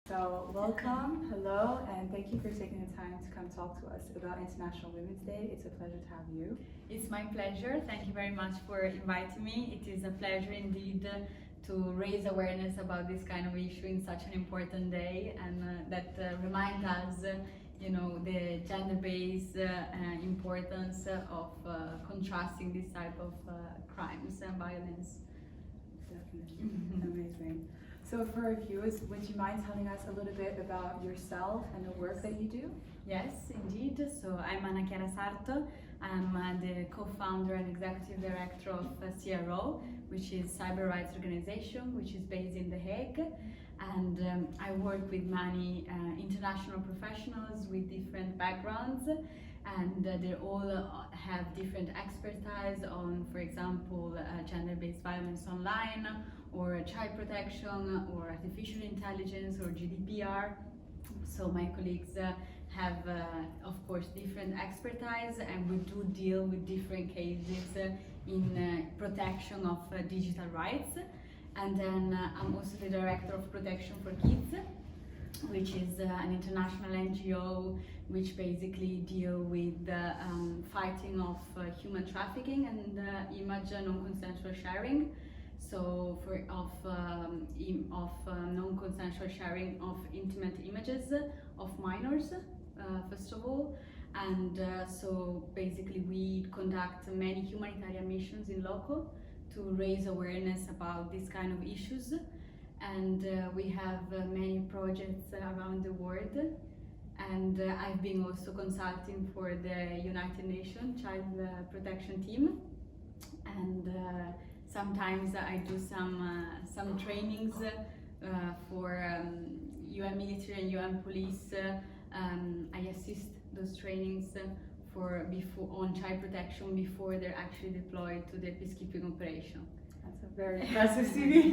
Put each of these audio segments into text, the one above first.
So welcome, hello, and thank you for taking the time to come talk to us about International Women's Day. It's a pleasure to have you. It's my pleasure. Thank you very much for inviting me. It is a pleasure indeed to raise awareness about this kind of issue in such an important day, and that remind us, the gender-based importance of contrasting this type of crimes and violence. Definitely, amazing. So for our viewers, would you mind telling us a little bit about yourself and the work that you do? Yes, indeed. So I'm Annachiara Sarto. I'm the co-founder and executive director of CRO, which is Cyber Rights Organization, which is based in The Hague. And I work with many international professionals with different backgrounds, and they all have different expertise on, for example, gender-based violence online, or child protection, or artificial intelligence, or GDPR. So my colleagues have, of course, different expertise, and we do deal with different cases in protection of digital rights. And then I'm also the director of Protection for Kids, which is an international NGO which basically deal with fighting of human trafficking and image non-consensual sharing. So non-consensual sharing of intimate images of minors, first of all. And so basically we conduct many humanitarian missions in local to raise awareness about these kind of issues. And we have many projects around the world. And I've been also consulting for the United Nations Child Protection Team. And sometimes I do some trainings for UN military and UN police. I assist those trainings on child protection before they're actually deployed to the peacekeeping operation. That's a very impressive CV.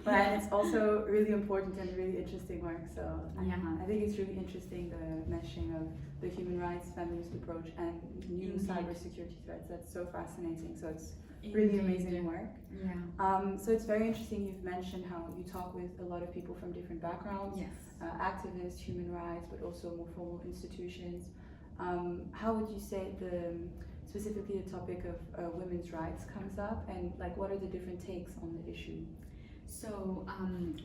But it's also really important and really interesting work. So yeah. I think it's really interesting, the mentioning of the human rights, feminist approach, and new cybersecurity threats. That's so fascinating. So it's really amazing work. Yeah. So it's very interesting. You've mentioned how you talk with a lot of people from different backgrounds, yes. Activists, human rights, but also more formal institutions. How would you say specifically the topic of women's rights comes up, and what are the different takes on the issue? So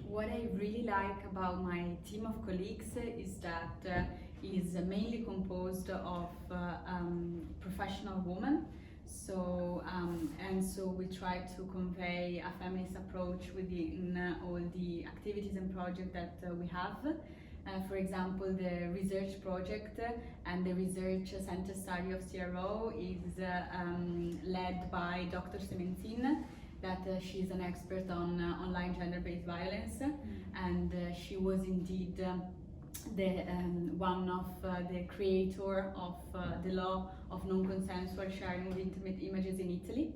what I really like about my team of colleagues is that is mainly composed of professional women. So and so we try to convey a feminist approach within all the activities and projects that we have. For example, the research project and the research center study of CRO is led by Dr. Sementin, that she's an expert on online gender-based violence, and she was indeed one of the creator of the law of non-consensual sharing of intimate images in Italy.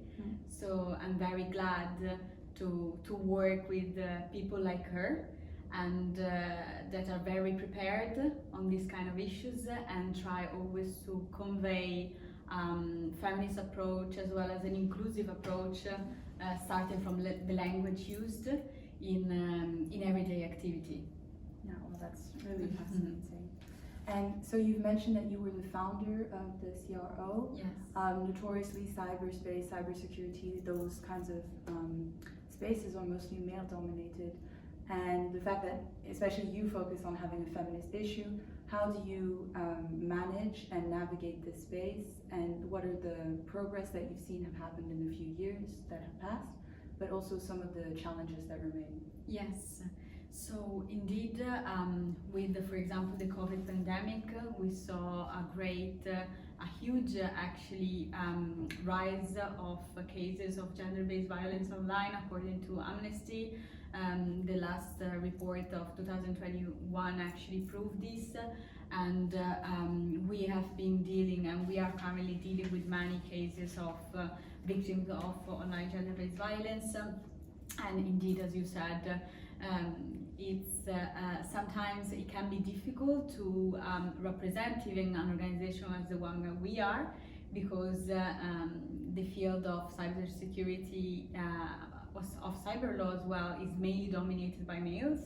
So I'm very glad to work with people like her, and that are very prepared on these kind of issues and try always to convey feminist approach as well as an inclusive approach, starting from the language used in everyday activity. Yeah, well, that's really fascinating. And so you've mentioned that you were the founder of the CRO. Yes. Notoriously, cyberspace, cybersecurity, those kinds of spaces are mostly male-dominated. And the fact that especially you focus on having a feminist issue, how do you manage and navigate this space, and what are the progress that you've seen have happened in the few years that have passed, but also some of the challenges that remain? Yes. So indeed, with, for example, the COVID pandemic, we saw a huge actually rise of cases of gender-based violence online, according to Amnesty. The last report of 2021 actually proved this, and we have been dealing, and we are currently dealing with many cases of victims of online gender-based violence. And indeed, as you said, it's sometimes it can be difficult to represent even an organization as the one that we are, because the field of cybersecurity of cyber law as well is mainly dominated by males.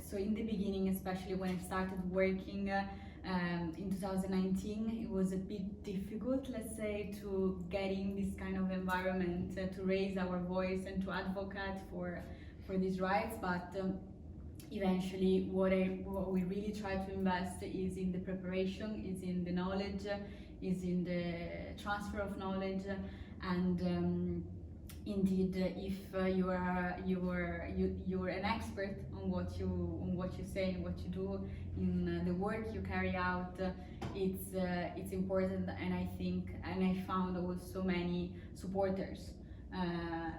So in the beginning, especially when I started working in 2019, it was a bit difficult, let's say, to get in this kind of environment, to raise our voice and to advocate for these rights. But eventually, what we really try to invest is in the preparation, is in the knowledge, is in the transfer of knowledge, and indeed, if you are an expert on what you say, what you do, in the work you carry out, it's important. And I think, and I found also many supporters,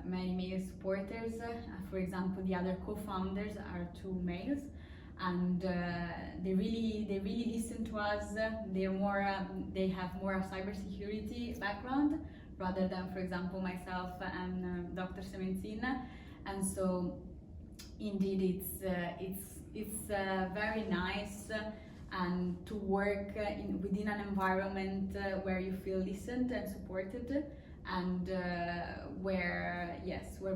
many male supporters. For example, the other co-founders are two males, and they really listen to us. They have more cybersecurity background rather than, for example, myself and Dr. Sementina. And so indeed it's very nice and to work within an environment where you feel listened and supported, and where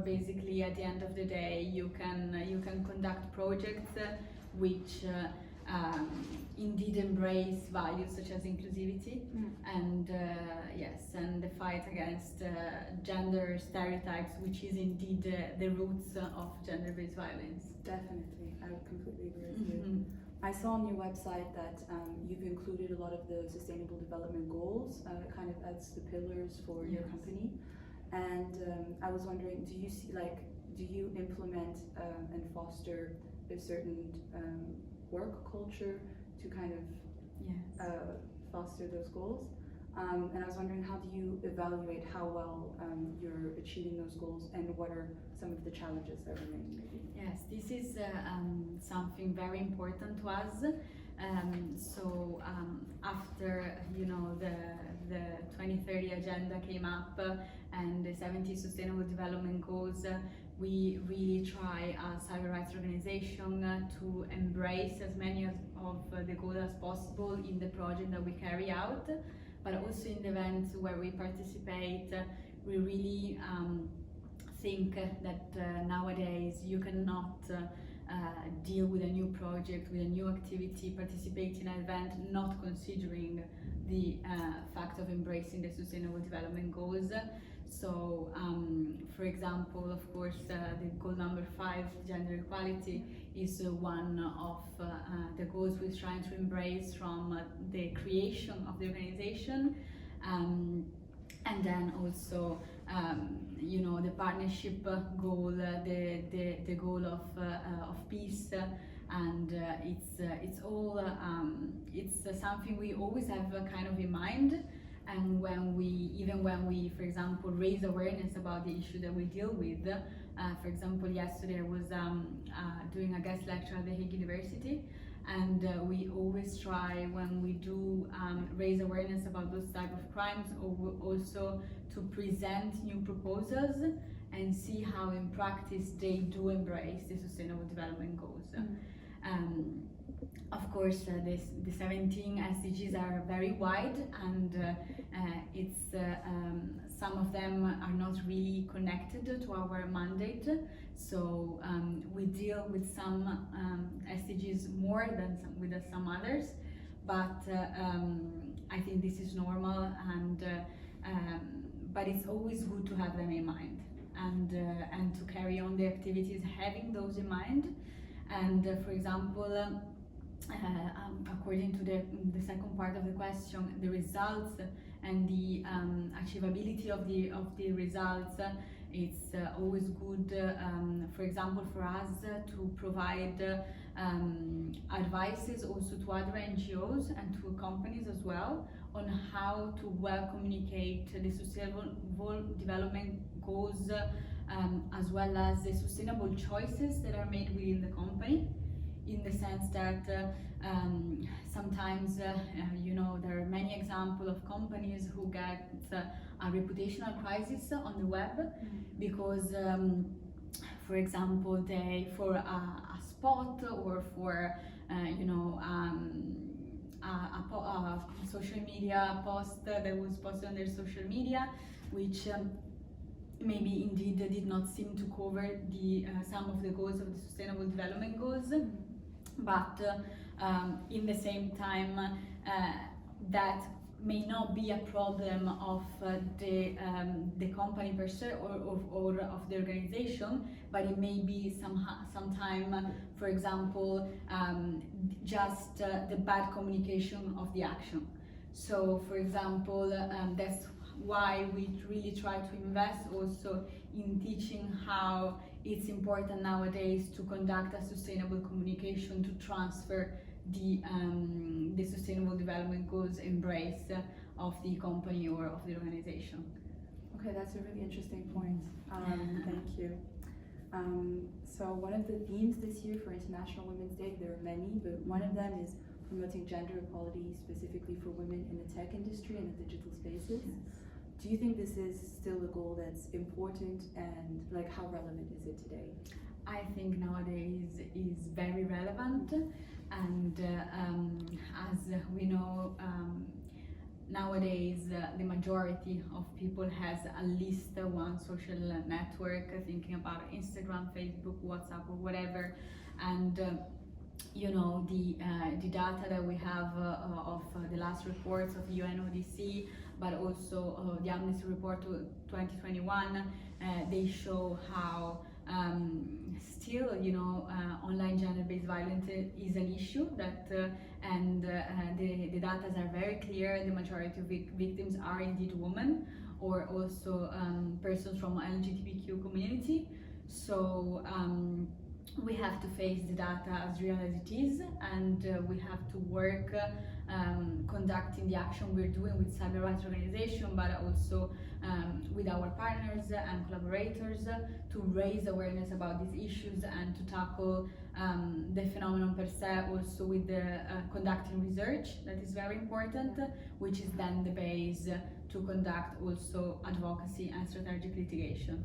basically at the end of the day you can conduct projects which indeed embrace values such as inclusivity and and the fight against gender stereotypes, which is indeed the roots of gender-based violence. Definitely, I would completely agree with you. I saw on your website that you've included a lot of the sustainable development goals, kind of as the pillars for your company. And I was wondering, do you implement and foster a certain work culture to kind of foster those goals? And I was wondering, how do you evaluate how well you're achieving those goals, and what are some of the challenges that remain, maybe? Yes, this is something very important to us. So after the 2030 agenda came up and the 70 Sustainable Development Goals, we really try as cyber rights organization to embrace as many of the goals as possible in the project that we carry out, but also in the events where we participate. We really think that nowadays you cannot deal with a new project, with a new activity, participate in an event not considering the fact of embracing the Sustainable Development Goals. So, for example, of course, the goal number 5, gender equality, is one of the goals we're trying to embrace from the creation of the organization. And then also, the partnership goal, the goal of peace, and it's all it's something we always have kind of in mind. And when we, for example, raise awareness about the issue that we deal with, for example, yesterday I was doing a guest lecture at the Hague University, and we always try, when we do raise awareness about those type of crimes, also to present new proposals and see how in practice they do embrace the Sustainable Development Goals. Of course, the 17 SDGs are very wide, and some of them are not really connected to our mandate. So we deal with some SDGs more than with some others, but I think this is normal, and but it's always good to have them in mind, and to carry on the activities having those in mind. And for example, according to the second part of the question, the results and the achievability of the results, it's always good, for example, for us to provide advices also to other NGOs and to companies as well on how to well communicate the Sustainable Development Goals, as well as the sustainable choices that are made within the company. In the sense that sometimes, there are many examples of companies who get a reputational crisis on the web because, for example, for a spot or for, a social media post that was posted on their social media, which maybe indeed did not seem to cover the some of the goals of the Sustainable Development Goals, but in the same time that may not be a problem of the company per se or of the organization, but it may be sometime, for example, just the bad communication of the action. So, for example, that's why we really try to invest also in teaching how it's important nowadays to conduct a sustainable communication to transfer the Sustainable Development Goals embrace of the company or of the organization. Okay, that's a really interesting point. Thank you. So one of the themes this year for International Women's Day, there are many, but one of them is promoting gender equality specifically for women in the tech industry and the digital spaces. Do you think this is still a goal that's important, and like how relevant is it today? I think nowadays is very relevant, and as we know, nowadays the majority of people has at least one social network, thinking about Instagram, Facebook, WhatsApp or whatever, and you know, the data that we have of the last reports of UNODC, but also the Amnesty Report 2021, they show how still, you know, online gender-based violence is an issue that, and the data are very clear. The majority of victims are indeed women, or also persons from LGBTQ community. So we have to face the data as real as it is, and we have to work conducting the action we're doing with cyber rights organization, but also with our partners and collaborators to raise awareness about these issues and to tackle the phenomenon per se, also with the conducting research that is very important, which is then the base to conduct also advocacy and strategic litigation.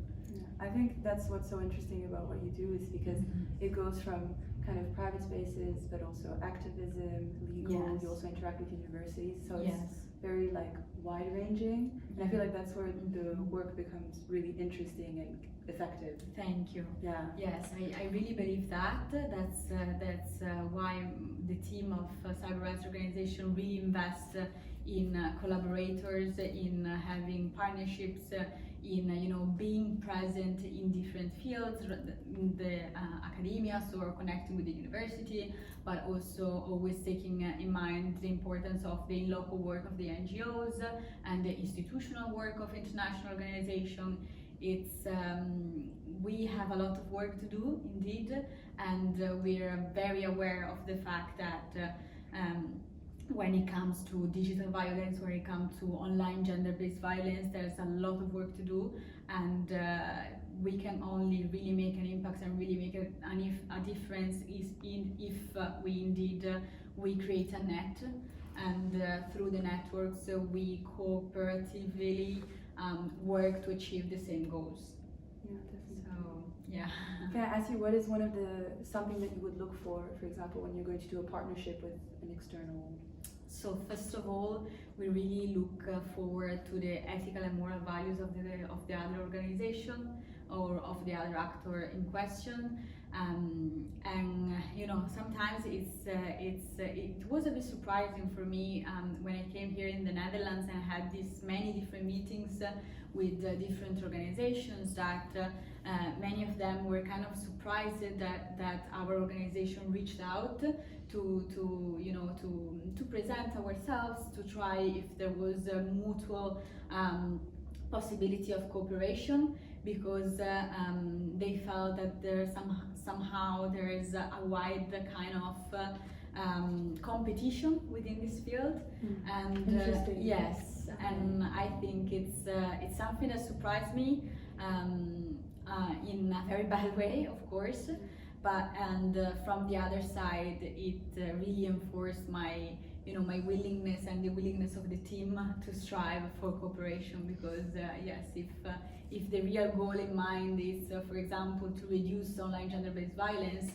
I think that's what's so interesting about what you do, is because it goes from kind of private spaces, but also activism, legal, Yes. you also interact with universities, so Yes. it's very like wide ranging, and I feel like that's where the work becomes really interesting and effective. Thank you. Yeah. Yes, I really believe that. That's why the team of cyber rights organization really invest in collaborators, in having partnerships, in being present in different fields, in the academia, or connecting with the university, but also always taking in mind the importance of the local work of the NGOs and the institutional work of international organizations. It's we have a lot of work to do indeed, and we're very aware of the fact that when it comes to digital violence, when it comes to online gender-based violence, there's a lot of work to do, and we can only really make an impact and really make a difference if we indeed we create a net, and through the networks we cooperatively work to achieve the same goals. Yeah, definitely. So yeah. Can I ask you, what is something that you would look for example, when you're going to do a partnership with an external? So first of all, we really look forward to the ethical and moral values of the other organization or of the other actor in question, and sometimes it was a bit surprising for me when I came here in the Netherlands and had these many different meetings with different organizations that many of them were kind of surprised that our organization reached out to present ourselves, to try if there was a mutual possibility of cooperation, because they felt that somehow there is a wide kind of competition within this field, and yes, and I think it's something that surprised me in a very bad way, of course. But from the other side, it really enforced my my willingness and the willingness of the team to strive for cooperation, because yes, if the real goal in mind is, for example, to reduce online gender-based violence,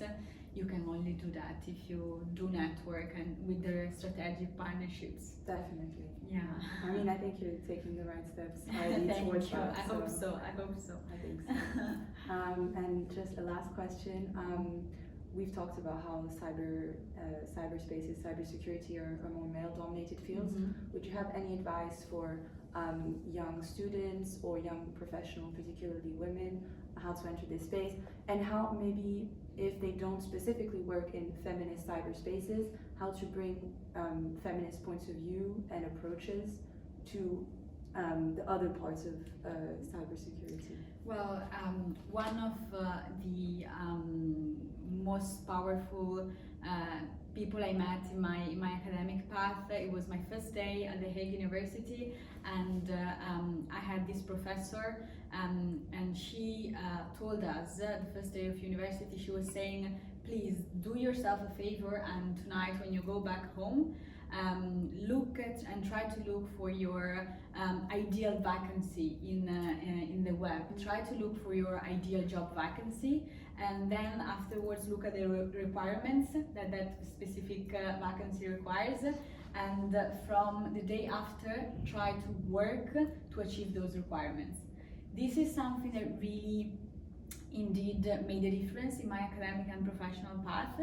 you can only do that if you do network and with the strategic partnerships. Definitely. Yeah. I mean, I think you're taking the right steps already Thank towards you. that. I hope so. I hope so. I think so. And just a last question. We've talked about how cyberspaces, cybersecurity are more male-dominated fields. Mhm. Would you have any advice for young students or young professionals, particularly women, how to enter this space, and how maybe if they don't specifically work in feminist cyberspaces, how to bring feminist points of view and approaches to the other parts of cybersecurity? Well, one of the most powerful people I met in my academic path, it was my first day at the Hague University, and I had this professor, and she told us the first day of university, she was saying, please do yourself a favor, and tonight when you go back home, look at and try to look for your ideal vacancy in the web. Try to look for your ideal job vacancy, and then afterwards look at the requirements that specific vacancy requires, and from the day after try to work to achieve those requirements. This is something that really indeed made a difference in my academic and professional path,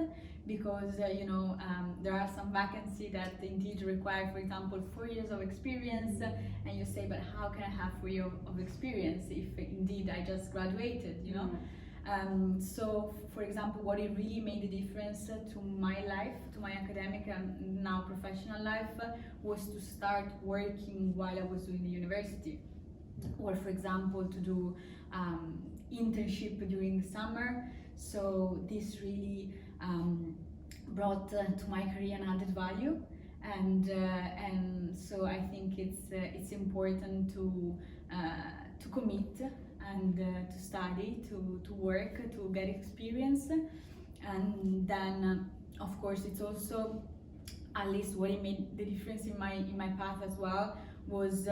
because there are some vacancies that indeed require, for example, 4 years of experience, and you say, but how can I have 4 years of experience if indeed I just graduated, you know? So, for example, what it really made a difference to my life, to my academic and now professional life, was to start working while I was doing the university, or for example, to do internship during the summer. So this really brought to my career an added value, and so I think it's important to commit and to study, to work, to get experience, and then of course it's also, at least what it made the difference in my path as well, was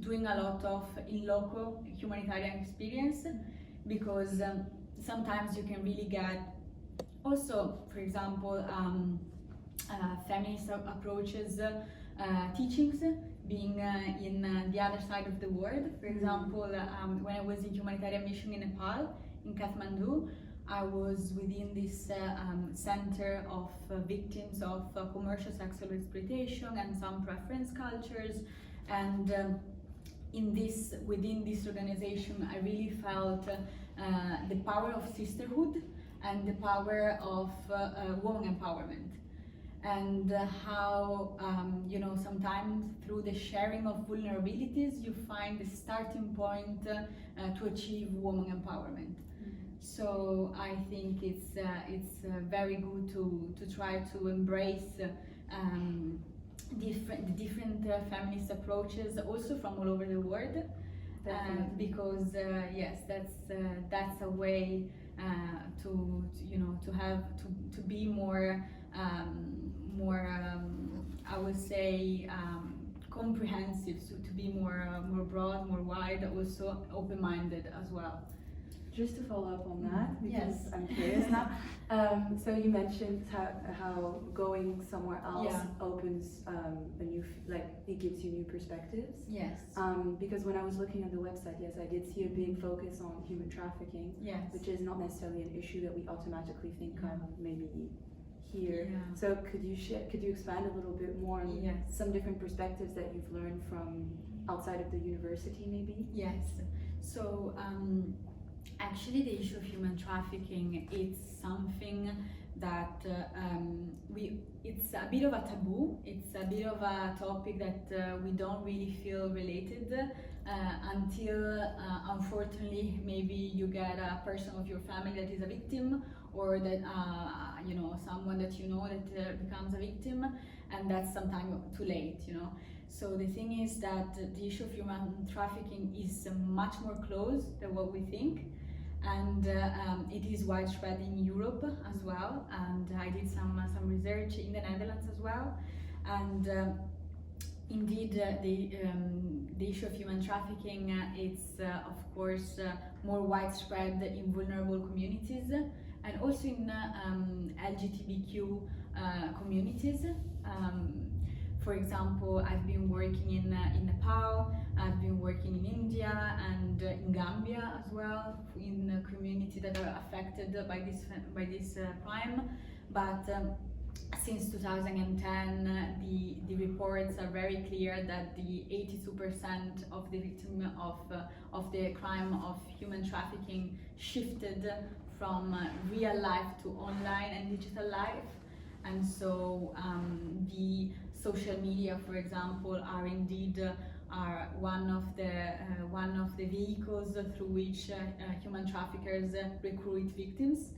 doing a lot of in loco humanitarian experience, because sometimes you can really get also, for example, feminist approaches, teachings, being in the other side of the world. For example, when I was in humanitarian mission in Nepal, in Kathmandu, I was within this center of victims of commercial sexual exploitation and some preference cultures, and within this organization, I really felt the power of sisterhood and the power of woman empowerment, and how sometimes through the sharing of vulnerabilities you find the starting point to achieve woman empowerment. So I think it's very good to try to embrace different feminist approaches also from all over the world, because yes, that's a way to be more I would say comprehensive, so to be more broad, more wide, also open-minded as well. Just to follow up on that, because Yes. I'm curious now. So you mentioned how going somewhere else opens a new, it gives you new perspectives. Yes. Because when I was looking at the website, yes, I did see a big focus on human trafficking, Yes. which is not necessarily an issue that we automatically think of maybe here. Yeah. So could you expand a little bit more on Yes. some different perspectives that you've learned from outside of the university, maybe? Yes. So actually, the issue of human trafficking, it's something that it's a bit of a taboo. It's a bit of a topic that we don't really feel related until unfortunately maybe you get a person of your family that is a victim, or that someone that that becomes a victim, and that's sometimes too late. So the thing is that the issue of human trafficking is much more close than what we think, and it is widespread in Europe as well, and I did some research in the Netherlands as well, and indeed the issue of human trafficking it's of course more widespread in vulnerable communities, and also in LGBTQ communities. For example, I've been working in Nepal, I've been working in India and in Gambia as well, in a community that are affected by this crime. But since 2010, the reports are very clear that the 82% of the victims of the crime of human trafficking shifted from real life to online and digital life. And so the social media, for example, are indeed one of the vehicles through which human traffickers recruit victims.